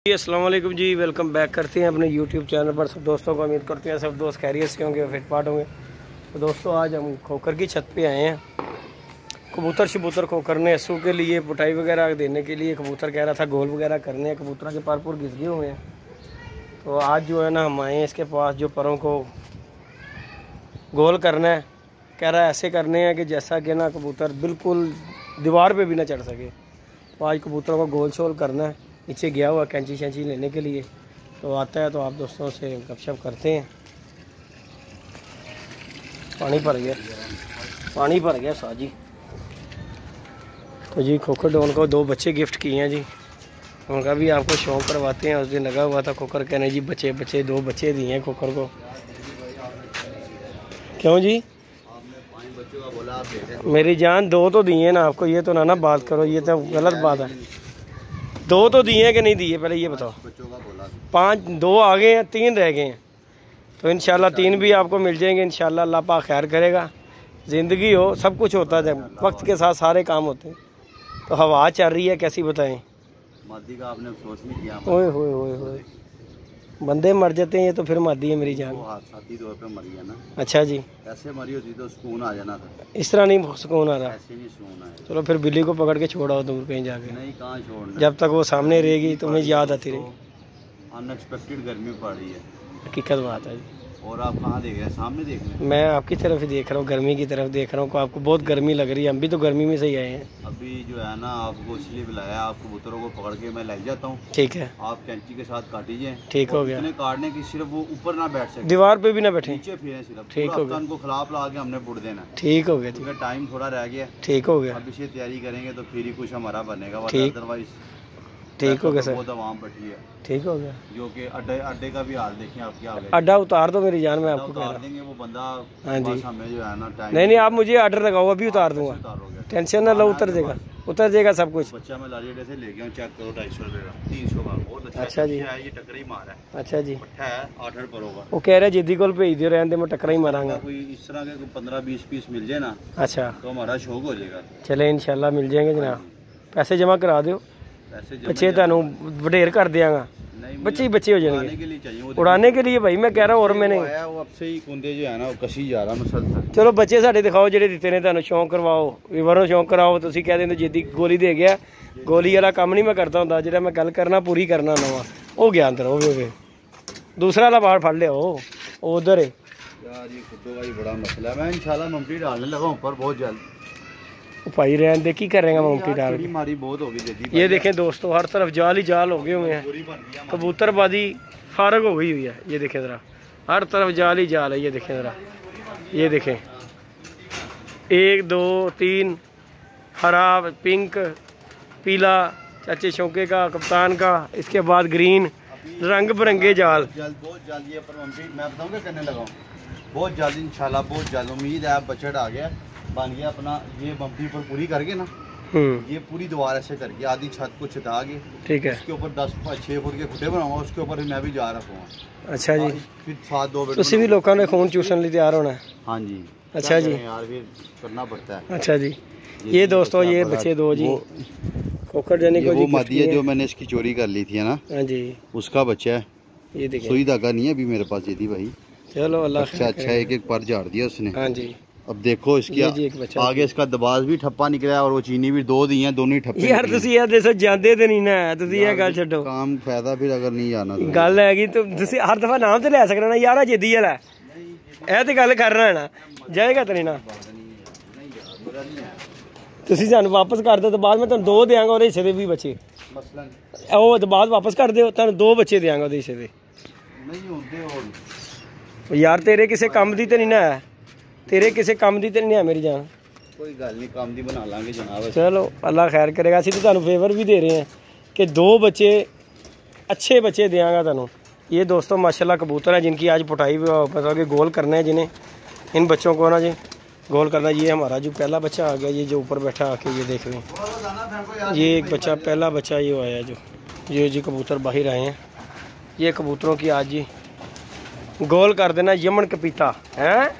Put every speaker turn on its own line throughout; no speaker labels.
जी अस्सलाम वालेकुम जी, welcome back करते हैं अपने यूट्यूब चैनल पर। सब दोस्तों को उम्मीद करते हैं सब दोस्त खैरियत से होंगे, फिटफाट होंगे। तो दोस्तों आज हम खोकर की छत पे आए हैं। कबूतर खोकर ने असू के लिए पुटाई वगैरह देने के लिए कबूतर कह रहा था गोल वगैरह करने हैं, कबूतर के परपुर घिस गए हुए हैं। तो आज जो है ना हम आए हैं इसके पास, जो परों को गोल करना है। कह रहा है ऐसे करने हैं कि जैसा कि ना कबूतर बिल्कुल दीवार पर भी ना चढ़ सके। तो आज कबूतरों को गोल शोल करना है। नीचे गया हुआ कैंची शैंची लेने के लिए, तो आता है तो आप दोस्तों से गपशप करते हैं। पानी भर गया साजी। तो जी खोकर डॉन को 2 बच्चे गिफ्ट किए हैं जी, उनका भी आपको शौक करवाते हैं। उस दिन लगा हुआ था खोकर कहने जी बच्चे 2 बच्चे दिए हैं खोकर को। क्यों जी मेरी जान 2 तो दिए ना आपको, ये तो ना बात करो, ये तो गलत बात है। 2 तो दिए हैं कि नहीं दिए, पहले ये बताओ। 2 आ गए हैं, 3 रह गए हैं। तो इंशाल्लाह 3 भी आपको मिल जाएंगे इंशाल्लाह। अल्लाह पाक खैर करेगा। ज़िंदगी हो सब कुछ होता है, जब वक्त के साथ सारे काम होते हैं। तो हवा चल रही है कैसी बताएं,
मादी का आपने अफसोस नहीं किया।
ओए होए होए होए, बंदे मर जाते हैं, ये तो फिर मादी है मेरी जान।
हादसाती तौर पे मरी है ना।
अच्छा जी,
ऐसे मरी होती तो सुकून आ जाना था।
इस तरह नहीं सुकून आ रहा।
ऐसे नहीं सुकून आया।
चलो फिर बिल्ली को पकड़ के छोड़ाओ दूर कहीं जाके।
नहीं, कहाँ छोड़ना,
जब तक वो सामने रहेगी तुम्हें याद आती रही।
अनएक्सपेक्टेड गर्मी पड़ रही है,
हकीकत बात है जी।
और आप कहाँ देख रहे हैं? सामने देख रहे हैं।
मैं आपकी तरफ ही देख रहा हूँ, गर्मी की तरफ देख रहा हूँ। आपको बहुत गर्मी लग रही है, हम भी तो गर्मी में से ही आए हैं।
अभी जो है ना आपको इसलिए बुलाया, आप कबूतरों को पकड़ के मैं ले जाता हूँ।
ठीक है,
आप कैंची के साथ काटिए।
ठीक हो गया।
इतने काटने की सिर्फ वो ऊपर ना बैठ सके,
दीवार पे भी ना बैठे,
नीचे फिरे सिर्फ।
ठीक हो गया।
उनको खिलाफ ला के हमने बुड़ देना।
ठीक हो गया,
क्योंकि टाइम थोड़ा रह गया।
ठीक हो गया।
अब इसे तैयारी करेंगे तो फिर ही कुछ हमारा बनेगा,
ठीक,
अदरवाइज
ठीक हो गया सर,
बहुत आवाम बैठी है।
ठीक हो गया।
जो कि अड्डे का भी हाल देखें आप क्या हो गया।
अड्डा उतार दो मेरी जान, मैं आपको कह रहा हूँ।
देंगे वो बंदा।
हाँ जी,
हमें जो है ना टाइम
नहीं आप मुझे ऑर्डर लगाओ, अभी उतार दूंगा, टेंशन ना लो। उतर जाएगा सब कुछ।
बच्चा मैं लारी अड्डे से ले गया, चेक करो 250 रुपये का, 300 का, बहुत
अच्छा जी।
ये टक्कर ही मार है।
अच्छा जी,
है 8 परों का।
वो कह रहे जिद्दी को भेज दियो, रहने दे मैं टक्कर ही मारांगा।
कोई इस तरह के 15-20 पीस मिल जाए ना,
अच्छा
तो हमारा शौक हो जाएगा।
चले इंशाल्लाह मिल जाएंगे जनाब। पैसे जमा करा दो, बच्चे तुहानू वडेर कर देंगा। बच्चे ही बच्चे हो जाएंगे उड़ाने के लिए भाई, मैं कह रहा हूँ। और मैंने
अब से ही कुंदे जो है ना कसी जा रहा मैं।
चलो बच्चे साढ़े दिखाओ जेडे दिते ने तुहानू, शौक करवाओ, वीवरों शौक कराओ। तुसीं कह देंगे जिद्दी गोली दे गया, गोली वाला काम नहीं मैं करता हूँ, जो मैं गल करना पूरी करना नवा हो गया अंदर। हो दूसरा वाला बाहर फड़ लिया, उधर है
यार। ये खुदों का ही बड़ा मसला है। मैं इंशाल्लाह ममटी डालने लगा ऊपर बहुत जल्द।
भाई रहने दे, की करेंगा ममटी डाल के।
मारी बहुत होगी। ये
देखें दोस्तों, हर तरफ जाल ही जाल हो गए हुए हैं। कबूतरबाजी फारग हो गई हुई है। ये देखें ज़रा, हर तरफ जाल ही जाल है। ये देखें ज़रा, ये देखें 1 2 3 हरा, पिंक, पीला चाचे शौके का, कप्तान का, इसके बाद ग्रीन, रंग बिरंगे जाल।
बहुत जल्द ये पर मैं बताऊँगा करने लगा हूँ बहुत जल्द इंशाल्लाह, बहुत जल्द। उम्मीद है बजट आ गया, बन गया अपना। ये बम्पी पर पूरी करके ना, ये पूरी दीवार ऐसे करके आधी छत को छिटा के, ठीक है, उसके ऊपर 10-6 फुट के खुटे बनाऊंगा, उसके ऊपर मैं भी जा रखूँगा। अच्छा जी, फिर 7-2 बेड
भी लोगों ने खून चूसने लिए तैयार होना है।
हाँ जी,
अच्छा जी
यार, फिर करना पड़ता है।
अच्छा जी, ये दोस्तों ये बच्चे 2 जी खोकर जाने को,
वो मादी है जो मैंने इसकी चोरी कर ली थी ना।
हाँ जी,
उसका बच्चा है।
ये देखिए,
सुई धागा नहीं है अभी मेरे पास। ये थी भाई,
चलो अल्लाह
अच्छा एक पर झाड़ दिया उसने।
हाँ जी,
अब देखो इसकी आगे इसका दबाज भी ठप्पा निकला है, और वो चीनी भी 2 दी है, दोनों ही ठप्पे। यार तुसी यार जैसे जांदे ते नहीं ना, तुसी ये गल छड्डो, काम फायदा फिर अगर नहीं जाना तो गल हैगी। तो तुसी हर दफा नाम ते ले सकना ना यार, जिद्दी वाला ए ते गल करना है ना, जाएगा तो नहीं ना। तुसी सानू वापस कर दो तो बाद में तुहानू 2 देंगा और हिस्से दे भी बच्चे, मसलन ओ तो बाद वापस कर दो, तुहानू 2 बच्चे देंगा और हिस्से दे नहीं होंदे। यार तेरे किसी काम दी ते नहीं ना है, तेरे किसी काम दी ते नहीं है मेरी जान। कोई गल नहीं, काम दी बना लांगे जनाब। चलो अल्लाह खैर करेगा। असं तो तुहानू फेवर भी दे रहे हैं कि 2 बच्चे अच्छे बच्चे देंगा तुहानू। ये दोस्तों माशाल्लाह कबूतर है जिनकी आज पुटाई मतलब कि गोल करना है, जिन्हें इन बच्चों को ना जी गोल करना। ये हमारा जो पहला बच्चा आ गया, ये जो ऊपर बैठा आके ये देख लें, ये एक बच्चा, पहला बच्चा ये आया जो ये जी कबूतर बाहर आए हैं। ये कबूतरों की आज जी गोल कर देना यमन कपीता है,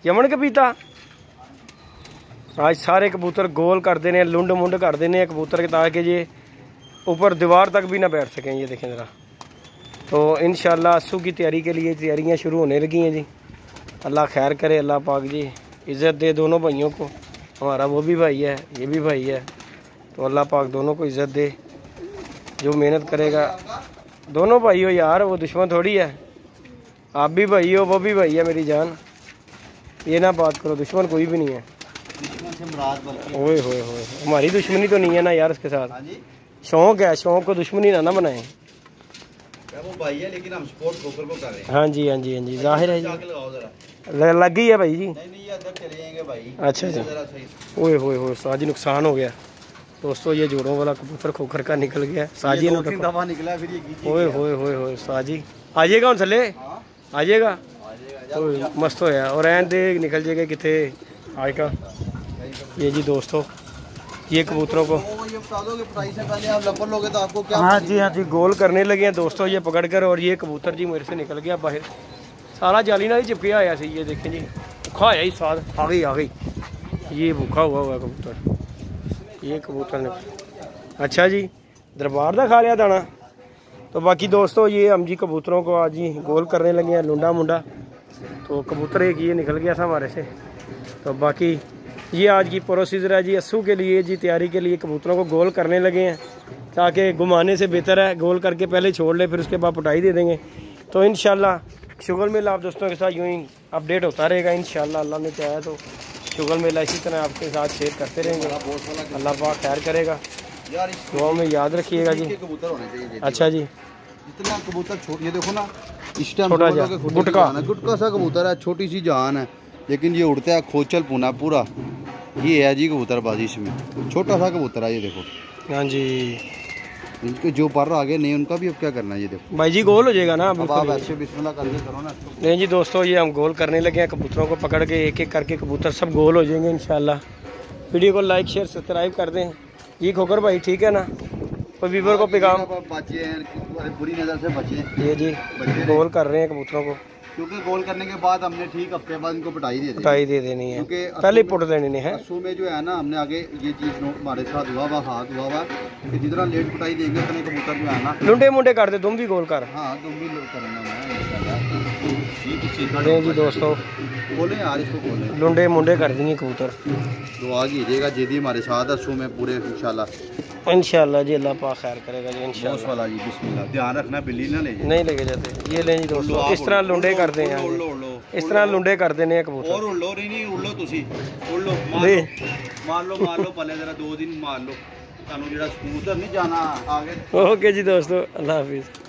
यमन कपीता। आज सारे कबूतर गोल कर देने, लुंड मुंड कर देने कबूतर के, ताकि ये
ऊपर दीवार तक भी ना बैठ सकें। ये देखें ज़रा। तो इंशाल्लाह अस्सू की तैयारी के लिए तैयारियां शुरू होने लगी हैं जी। अल्लाह खैर करे, अल्लाह पाक जी इज़्ज़त दे दोनों भाइयों को। हमारा वो भी भाई है, ये भी भाई है, तो अल्लाह पाक दोनों को इज़्ज़त दे। जो मेहनत करेगा, दोनों भाई हो यार, वो दुश्मन थोड़ी है। आप भी भाई हो, वो भी भाई है मेरी जान। ये ना बात करो, दुश्मन कोई भी नहीं है। ओए होए होए, हमारी दुश्मनी तो नहीं है ना यार उसके साथ। शौक है, शौक को दुश्मनी ना बनाए।
वो भाई है लेकिन हम सपोर्ट खोकर को कर रहे हैं।
हाँ जी, हाँ जी, हाँ जी, जाहिर है जी। लग गई है भाई जी। नहीं, अंदर चले जाएंगे भाई। अच्छा जी। ओए होए होए, साजी नुकसान हो गया दोस्तों। ये जोड़ों वाला कबूतर खोखर का निकल गया। साजी ने दफा निकला फिर ये। ओए होए होए होए, साजी आ जाएगा उन थले, आ जाएगा। मस्त होया और एन दे निकल जाएगा कितने आज का। ये जी दोस्तों, ये कबूतरों को हाँ जी, हाँ जी, गोल करने लगे हैं दोस्तों ये पकड़ कर। और ये कबूतर जी मेरे से निकल गया बाहर, सारा जाली ना ही चिपकिया आया से। ये देखें जी, भूखा आया ही साथ। आ गई ये भूखा हुआ कबूतर। ये कबूतर ने अच्छा जी दरबार का खा लिया दाना। तो बाकी दोस्तों ये हम जी कबूतरों को आज ही गोल करने लगे हैं, लुंडा मुंडा। तो कबूतर एक ये निकल गया था हमारे से। तो बाकी ये आज की प्रोसीजर है जी अस्सू के लिए जी, तैयारी के लिए कबूतरों को गोल करने लगे हैं, ताकि घुमाने से बेहतर है गोल करके पहले छोड़ ले, फिर उसके बाद पिटाई दे देंगे। तो इंशाल्लाह शुगल मेला आप दोस्तों के साथ यूँ ही अपडेट होता रहेगा इंशाल्लाह। अल्लाह ने चाहा तो शुगल मेला इसी तरह आपके साथ शेयर करते रहेंगे। अल्लाह पाक खैर करेगा, दुआ में याद रखिएगा जी। अच्छा जी,
जितना कबूतर छोटे, ये देखो ना इस टाइम
छोटा जा
गुटका सा कबूतर है, छोटी सी जान है, लेकिन ये उड़ता है खोचल पुना पूरा। ये है जी कबूतरबाजी इसमें, छोटा सा कबूतर है ये देखो।
हाँ जी,
इनके जो पर आगे नहीं उनका भी अब क्या करना है। ये देखो भाई
जी गोल हो जाएगा ना।
अब आप ऐसे बिस्मिल्लाह करके करो ना।
नहीं जी दोस्तों, ये हम गोल करने लगे हैं कबूतरों को पकड़ के, एक एक करके कबूतर सब गोल हो जाएंगे इंशाल्लाह। वीडियो को लाइक शेयर सब्सक्राइब कर दें जी। खोकर भाई ठीक है ना, कोई व्यूवर को पैगाम
बुरी नज़र से बचे।
ये जी गोल कर रहे हैं कबूतरों को,
क्योंकि गोल करने के बाद हमने ठीक हफ्ते बाद इनको पिटाई दे
देनी है, पहले पुट देनी है।
अस्सू में जो है ना, हमने आगे ये चीज़ हमारे साथ हुआ हुआ कि जितना लेट पिटाई देंगे उतने कबूतर जो है ना
लुंडे मुंडे कर दे। तुम भी गोल कर।
हाँ तुम भी करना
जी दोस्तों,
बोले यार इसको बोले
लुंडे मुंडे कर देंगे कबूतर।
दुआ कीजिएगा जीदी हमारे साथ अस्सू में पूरे
इंशाल्लाह जी। अल्लाह पाक खैर करेगा जी इंशाल्लाह
जी। बिस्मिल्लाह, ध्यान रखना बिल्ली ना ले
नहीं लेके जाते। ये ले जी दोस्तों, इस तरह लुंडे करते हैं, इस तरह लुंडे कर देने हैं कबूतर।
और उड़ लो तुसी उड़ लो, मार लो पहले जरा 2 दिन मार लो, तानू जेड़ा कबूतर नहीं जाना आगे।
ओके जी दोस्तों, अल्लाह हाफिज़।